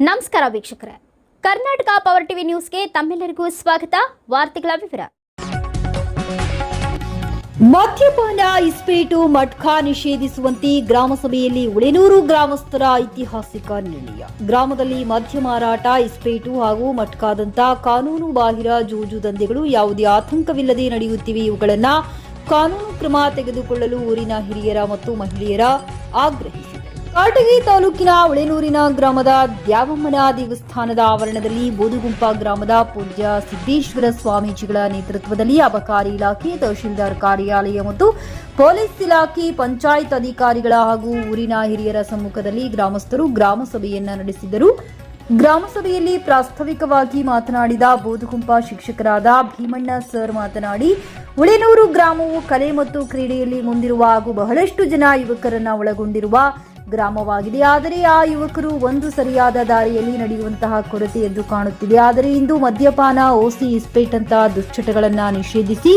ನಮಸ್ಕಾರ ವೀಕ್ಷಕರೇ, Karnataka power TV ನ್ಯೂಸ್ಗೆ ತಮ್ಮೆಲ್ಲರಿಗೂ ಸ್ವಾಗತ. ವಾರ್ತೆಗಳ ವಿವರ. ಮದ್ಯಪಾನ, ಇಸ್ಪೀಟು, ಮಟ್ಕಾ ನಿಷೇಧಿಸುವಂತೆ ಗ್ರಾಮಸಭೆಯಲ್ಲಿ ಉಳೆನೂರು ಗ್ರಾಮಸ್ಥರ ಐತಿಹಾಸಿಕ ನಿರ್ಣಯ. ಗ್ರಾಮದಲ್ಲಿ ಮದ್ಯ ಮಾರಾಟ, ಇಸ್ಪೀಟು ಹಾಗೂ ಮಟ್ಕಾದಂತ ಕಾನೂನು ಬಾಹಿರ ಜೂಜು ದಂಧೆಗಳು ಯಾವುದೇ ಆತಂಕವಿಲ್ಲದೆ ನಡೆಯುತ್ತಿವೆ. ಇವುಗಳನ್ನು ಕಾನೂನು ಕ್ರಮ ತೆಗೆದುಕೊಳ್ಳಲು ಊರಿನ ಹಿರಿಯರ ಮತ್ತು ಮಹಿಳೆಯರ ಆಗ್ರಹಿಸಿದರು. ಕಾಟಗಿ ತಾಲೂಕಿನ ಉಳೆನೂರಿನ ಗ್ರಾಮದ ದ್ಯಾವಮ್ಮನ ದೇವಸ್ಥಾನದ ಆವರಣದಲ್ಲಿ ಬೋದುಗುಂಪ ಗ್ರಾಮದ ಪೂಜ್ಯ ಸಿದ್ದೇಶ್ವರ ಸ್ವಾಮೀಜಿಗಳ ನೇತೃತ್ವದಲ್ಲಿ ಅಬಕಾರಿ ಇಲಾಖೆ, ತಹಶೀಲ್ದಾರ್ ಕಾರ್ಯಾಲಯ ಮತ್ತು ಪೊಲೀಸ್ ಇಲಾಖೆ, ಪಂಚಾಯತ್ ಅಧಿಕಾರಿಗಳ ಹಾಗೂ ಊರಿನ ಹಿರಿಯರ ಸಮ್ಮುಖದಲ್ಲಿ ಗ್ರಾಮಸ್ಥರು ಗ್ರಾಮಸಭೆಯನ್ನ ನಡೆಸಿದರು. ಗ್ರಾಮಸಭೆಯಲ್ಲಿ ಪ್ರಾಸ್ತಾವಿಕವಾಗಿ ಮಾತನಾಡಿದ ಬೋದುಗುಂಪ ಶಿಕ್ಷಕರಾದ ಭೀಮಣ್ಣ ಸರ್ ಮಾತನಾಡಿ, ಉಳೆನೂರು ಗ್ರಾಮವು ಕಲೆ ಮತ್ತು ಕ್ರೀಡೆಯಲ್ಲಿ ಮುಂದಿರುವ ಹಾಗೂ ಬಹಳಷ್ಟು ಜನ ಯುವಕರನ್ನ ಒಳಗೊಂಡಿರುವ ಗ್ರಾಮವಾಗಿದೆ. ಆದರೆ ಆ ಯುವಕರು ಒಂದು ಸರಿಯಾದ ದಾರಿಯಲ್ಲಿ ನಡೆಯುವಂತಹ ಕೊರತೆ ಎದ್ದು ಕಾಣುತ್ತಿದೆ. ಆದರೆ ಇಂದು ಮದ್ಯಪಾನ, ಓಸಿ, ಇಸ್ಪೇಟಂತಹ ದುಶ್ಚಟಗಳನ್ನು ನಿಷೇಧಿಸಿ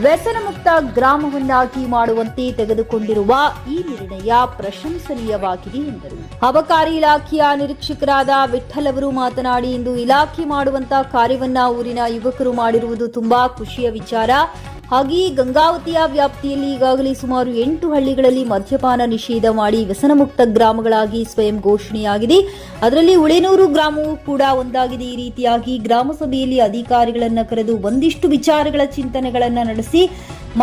ವ್ಯಸನ ಮುಕ್ತ ಗ್ರಾಮವನ್ನಾಗಿ ಮಾಡುವಂತೆ ತೆಗೆದುಕೊಂಡಿರುವ ಈ ನಿರ್ಣಯ ಪ್ರಶಂಸನೀಯವಾಗಿದೆ ಎಂದರು. ಅಬಕಾರಿ ಇಲಾಖೆಯ ನಿರೀಕ್ಷಕರಾದ ವಿಠಲ್ ಅವರು ಮಾತನಾಡಿ, ಇಂದು ಇಲಾಖೆ ಮಾಡುವಂತಹ ಕಾರ್ಯವನ್ನ ಊರಿನ ಯುವಕರು ಮಾಡಿರುವುದು ತುಂಬಾ ಖುಷಿಯ ವಿಚಾರ. ಹಾಗೆಯೇ ಗಂಗಾವತಿಯ ವ್ಯಾಪ್ತಿಯಲ್ಲಿ ಈಗಾಗಲೇ ಸುಮಾರು 8 ಹಳ್ಳಿಗಳಲ್ಲಿ ಮದ್ಯಪಾನ ನಿಷೇಧ ಮಾಡಿ ವ್ಯಸನ ಮುಕ್ತ ಗ್ರಾಮಗಳಾಗಿ ಸ್ವಯಂ ಘೋಷಣೆಯಾಗಿದೆ. ಅದರಲ್ಲಿ ಉಳೆನೂರು ಗ್ರಾಮವೂ ಕೂಡ ಒಂದಾಗಿದೆ. ಈ ರೀತಿಯಾಗಿ ಗ್ರಾಮಸಭೆಯಲ್ಲಿ ಅಧಿಕಾರಿಗಳನ್ನ ಕರೆದು ಒಂದಿಷ್ಟು ವಿಚಾರಗಳ ಚಿಂತನೆಗಳನ್ನ ನಡೆಸಿ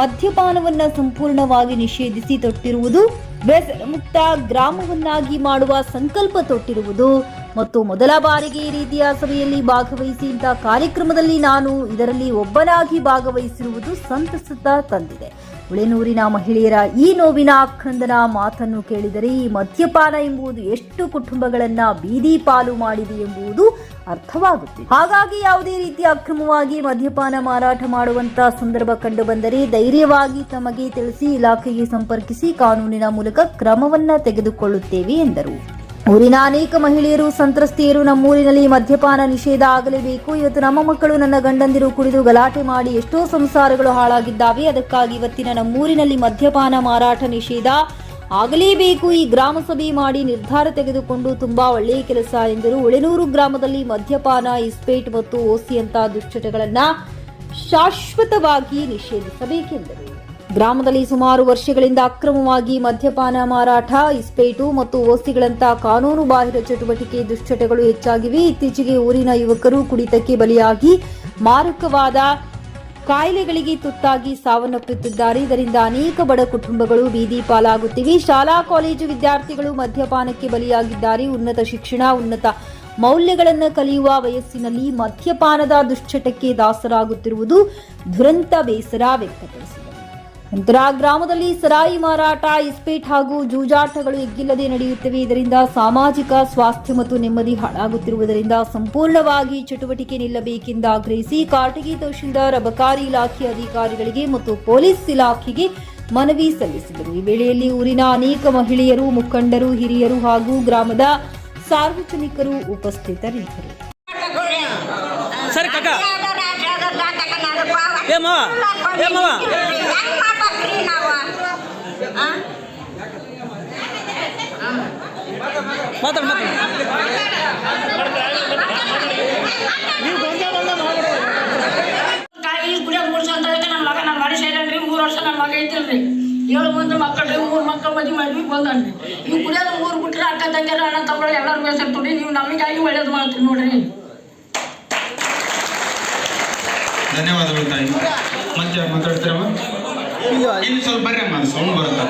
ಮದ್ಯಪಾನವನ್ನ ಸಂಪೂರ್ಣವಾಗಿ ನಿಷೇಧಿಸಿ ತೊಟ್ಟಿರುವುದು, ವ್ಯಸನ ಮುಕ್ತ ಗ್ರಾಮವನ್ನಾಗಿ ಮಾಡುವ ಸಂಕಲ್ಪ ತೊಟ್ಟಿರುವುದು ಮತ್ತು ಮೊದಲ ಬಾರಿಗೆ ಈ ರೀತಿಯ ಸಭೆಯಲ್ಲಿ ಭಾಗವಹಿಸಿ ಇಂತಹ ಕಾರ್ಯಕ್ರಮದಲ್ಲಿ ನಾನು ಇದರಲ್ಲಿ ಒಬ್ಬನಾಗಿ ಭಾಗವಹಿಸಿರುವುದು ಸಂತಸ ತಂದಿದೆ. ಉಳೆನೂರಿನ ಮಹಿಳೆಯರ ಈ ನೋವಿನ ಆಕ್ರಂದನ ಮಾತನ್ನು ಕೇಳಿದರೆ ಈ ಮದ್ಯಪಾನ ಎಂಬುದು ಎಷ್ಟು ಕುಟುಂಬಗಳನ್ನ ಬೀದಿ ಪಾಲು ಮಾಡಿದೆ ಎಂಬುದು ಅರ್ಥವಾಗುತ್ತಿದೆ. ಹಾಗಾಗಿ ಯಾವುದೇ ರೀತಿ ಅಕ್ರಮವಾಗಿ ಮದ್ಯಪಾನ ಮಾರಾಟ ಮಾಡುವಂತಹ ಸಂದರ್ಭ ಕಂಡು ಬಂದರೆ ಧೈರ್ಯವಾಗಿ ತಮಗೆ ತಿಳಿಸಿ ಇಲಾಖೆಗೆ ಸಂಪರ್ಕಿಸಿ ಕಾನೂನಿನ ಮೂಲಕ ಕ್ರಮವನ್ನ ತೆಗೆದುಕೊಳ್ಳುತ್ತೇವೆ ಎಂದರು. ಊರಿನ ಅನೇಕ ಮಹಿಳೆಯರು ಸಂತ್ರಸ್ತೆಯರು ನಮ್ಮೂರಿನಲ್ಲಿ ಮದ್ಯಪಾನ ನಿಷೇಧ ಆಗಲೇಬೇಕು. ಇವತ್ತು ನಮ್ಮ ಮಕ್ಕಳು, ನನ್ನ ಗಂಡಂದಿರು ಕುಡಿದು ಗಲಾಟೆ ಮಾಡಿ ಎಷ್ಟೋ ಸಂಸಾರಗಳು ಹಾಳಾಗಿದ್ದಾವೆ. ಅದಕ್ಕಾಗಿ ಇವತ್ತಿನ ನಮ್ಮೂರಿನಲ್ಲಿ ಮದ್ಯಪಾನ ಮಾರಾಟ ನಿಷೇಧ ಆಗಲೇಬೇಕು. ಈ ಗ್ರಾಮ ಸಭೆ ಮಾಡಿ ನಿರ್ಧಾರ ತೆಗೆದುಕೊಂಡು ತುಂಬಾ ಒಳ್ಳೆಯ ಕೆಲಸ ಎಂದರು. ಉಳೆನೂರು ಗ್ರಾಮದಲ್ಲಿ ಮದ್ಯಪಾನ, ಇಸ್ಪೇಟ್ ಮತ್ತು ಓಸಿ ಅಂತ ದುಶ್ಚಟಗಳನ್ನ ಶಾಶ್ವತವಾಗಿ ನಿಷೇಧಿಸಬೇಕೆಂದರು. ಗ್ರಾಮದಲ್ಲಿ ಸುಮಾರು ವರ್ಷಗಳಿಂದ ಅಕ್ರಮವಾಗಿ ಮದ್ಯಪಾನ ಮಾರಾಟ, ಇಸ್ಪೇಟು ಮತ್ತು ಓಸಿಗಳಂತಹ ಕಾನೂನು ಬಾಹಿರ ಚಟುವಟಿಕೆ, ದುಶ್ಚಟಗಳು ಹೆಚ್ಚಾಗಿವೆ. ಇತ್ತೀಚೆಗೆ ಊರಿನ ಯುವಕರು ಕುಡಿತಕ್ಕೆ ಬಲಿಯಾಗಿ ಮಾರಕವಾದ ಕಾಯಿಲೆಗಳಿಗೆ ತುತ್ತಾಗಿ ಸಾವನ್ನಪ್ಪುತ್ತಿದ್ದಾರೆ. ಇದರಿಂದ ಅನೇಕ ಬಡ ಕುಟುಂಬಗಳು ಬೀದಿ ಪಾಲಾಗುತ್ತಿವೆ. ಶಾಲಾ ಕಾಲೇಜು ವಿದ್ಯಾರ್ಥಿಗಳು ಮದ್ಯಪಾನಕ್ಕೆ ಬಲಿಯಾಗಿದ್ದಾರೆ. ಉನ್ನತ ಶಿಕ್ಷಣ, ಉನ್ನತ ಮೌಲ್ಯಗಳನ್ನು ಕಲಿಯುವ ವಯಸ್ಸಿನಲ್ಲಿ ಮದ್ಯಪಾನದ ದುಶ್ಚಟಕ್ಕೆ ದಾಸರಾಗುತ್ತಿರುವುದು ದುರಂತ ಬೇಸರ ವ್ಯಕ್ತಪಡಿಸಿದರು. ನಂತರ ಗ್ರಾಮದಲ್ಲಿ ಸರಾಯಿ ಮಾರಾಟ, ಇಸ್ಪೇಟ್ ಹಾಗೂ ಜೂಜಾಟಗಳು ಎಗ್ಗಿಲ್ಲದೆ ನಡೆಯುತ್ತಿವೆ. ಇದರಿಂದ ಸಾಮಾಜಿಕ ಸ್ವಾಸ್ಥ್ಯ ಮತ್ತು ನೆಮ್ಮದಿ ಹಾಳಾಗುತ್ತಿರುವುದರಿಂದ ಸಂಪೂರ್ಣವಾಗಿ ಚಟುವಟಿಕೆ ನಿಲ್ಲಬೇಕೆಂದು ಆಗ್ರಹಿಸಿ ಕಾಟಗಿ ತಹಶೀಲ್ದಾರ್, ಅಬಕಾರಿ ಇಲಾಖೆ ಅಧಿಕಾರಿಗಳಿಗೆ ಮತ್ತು ಪೊಲೀಸ್ ಇಲಾಖೆಗೆ ಮನವಿ ಸಲ್ಲಿಸಿದರು. ಈ ವೇಳೆಯಲ್ಲಿ ಊರಿನ ಅನೇಕ ಮಹಿಳೆಯರು, ಮುಖಂಡರು, ಹಿರಿಯರು ಹಾಗೂ ಗ್ರಾಮದ ಸಾರ್ವಜನಿಕರು ಉಪಸ್ಥಿತರಿದ್ದರು. ಏಳು ಮಂದಿ ಮಕ್ಕಳ್ರಿ, 3 ಮಕ್ಕಳು ಮದುವೆ ಮಾಡಿ ಬಂದನ್ರಿ. ನೀವು ಕುಡಿಯೋದು 3 ಬಿಟ್ರೆ ಅಕ್ಕ ತಂಗಿಯರು, ಅಣ್ಣ ತಗೊಳ್ಳಿ ಎಲ್ಲರೂ ಬೇಸರ್ತೀವಿ. ನೀವು ನಮಗಾಗಿ ಒಳ್ಳೇದು ಮಾಡ್ತೀರಿ ನೋಡ್ರಿ. ಧನ್ಯವಾದಗಳು ತಾಯಿ. ಮತ್ತೆ ಮಾತಾಡ್ತೀರಮ್ಮ? ಇಲ್ಲಿ ಸ್ವಲ್ಪ ಬರ್ರಿ ಅಮ್ಮ, ಸೌಂಡ್ ಬರುತ್ತೆ.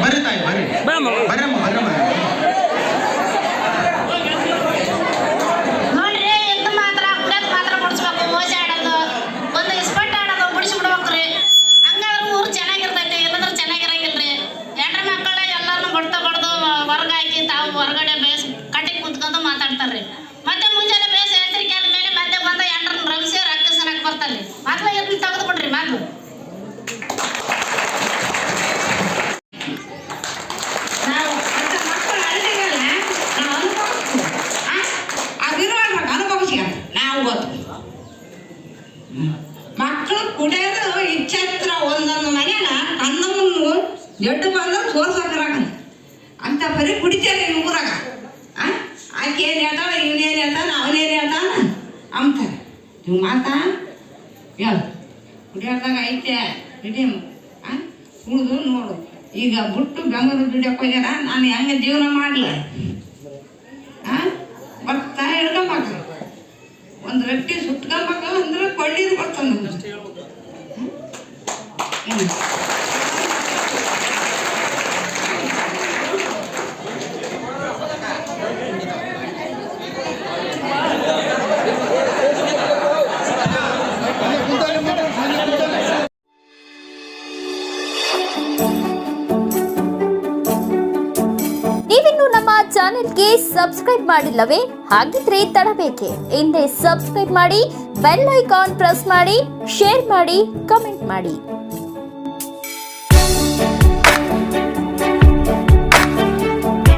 ಬರ್ರಿ ತಾಯಿ, ಬರ್ರಿ ಬರ್ರಮ್ಮ, ಬರ್ರಮ್ಮ. ನೋಡ್ರಿ, ಎಂದು ಮಾತ್ರ ಕುಡಿಯೋದು ಮಾತ್ರ ಬಿಡಿಸ್ಬೇಕು. ಮೋಸ ಆಡೋದು, ಒಂದು ಇಸ್ಪಟ್ ಆಡೋದು ಬಿಡಿಸ್ಬಿಡ್ಬೇಕ್ರಿ. ಹಂಗಾದ್ರೆ ಊರು ಚೆನ್ನಾಗಿರ್ತೈತಿ, ಇಲ್ಲಂದ್ರೆ ಚೆನ್ನಾಗಿರಂಗಿಲ್ರಿ. ಹೆಣ್ರ ಮಕ್ಕಳ ಎಲ್ಲಾರನ್ನು ಬಡ್ತ ಬಡ್ದು ಹೊರಗಾಕಿ ತಾವು ಹೊರಗಡೆ ಬೇಸ್ ಕಟ್ಟಿಗೆ ಕುಂತ್ಕೊಂಡು ಮಾತಾಡ್ತಾರ್ರಿ. ಮತ್ತೆ ಮುಂಜಾನೆ ಬೇಸ್ ಹೆಸರಿಕೆ ಆದ್ಮೇಲೆ ಮತ್ತೆ ಬಂದ ಹೆಣ್ರನ್ನ ರವಿಸಿ ರಕ್ತ ಸನಕ್ ಬರ್ತಾರ್ರಿ. ಮೊದ್ಲು ಎದ್ದು ತೆಗೆದು ಬಿಡ್ರಿ. ಮೊದ್ಲು ಮಕ್ಕಳು ಕುಡಿಯೋದು ಇಚ್ಛತ್ರ ಒಂದೊಂದು ಮನೆಯ ಕಣ್ಣು ಎಡ್ಡು ಬಂದ ತೋರ್ಸಕ್ರಾಗ ಅಂತ ಬರೀ ಕುಡಿತೇನೆ ಈ ಊರಾಗ ಆಕೆ ಏನು ಹೇಳ್ತಾಳ ಇವನೇನು ಹೇಳ್ತಾನ ಅವನೇನು ಹೇಳ್ತಾನ ಅಂತಾರೆ ನೀವು ಮಾತಾ ಹೇಳು ಕುಡಿಯೋದಾಗ ಐತೆ ಹಿಡಿ ಕುಡಿದು ನೋಡು ಈಗ ಬಿಟ್ಟು ಬೆಂಗಳೂರು ದುಡಿಯೋಕೆ ಹೋಗ್ಯಾರ ನಾನು ಹೆಂಗೆ ಜೀವನ ಮಾಡಲಿ ಬರ್ತಾ ಹಿಡ್ಕೊಂಬಾಕ ಒಂದು ರೊಟ್ಟಿ ಸುಟ್ಕೊಂಬಾಕ ಅಂದ್ರೆ ಕೊಳ್ಳಿದು ಬರ್ತಾನೆ ನೀವಿನ್ನು ನಮ್ಮ ಚಾನೆಲ್ಗೆ ಸಬ್ಸ್ಕ್ರೈಬ್ ಮಾಡಿಲ್ಲವೇ? ಹಾಗಿದ್ರೆ ತಡಬೇಕೆ? ಹಿಂದೆ ಸಬ್ಸ್ಕ್ರೈಬ್ ಮಾಡಿ, ಬೆಲ್ ಐಕಾನ್ ಪ್ರೆಸ್ ಮಾಡಿ, ಶೇರ್ ಮಾಡಿ, ಕಮೆಂಟ್ ಮಾಡಿ.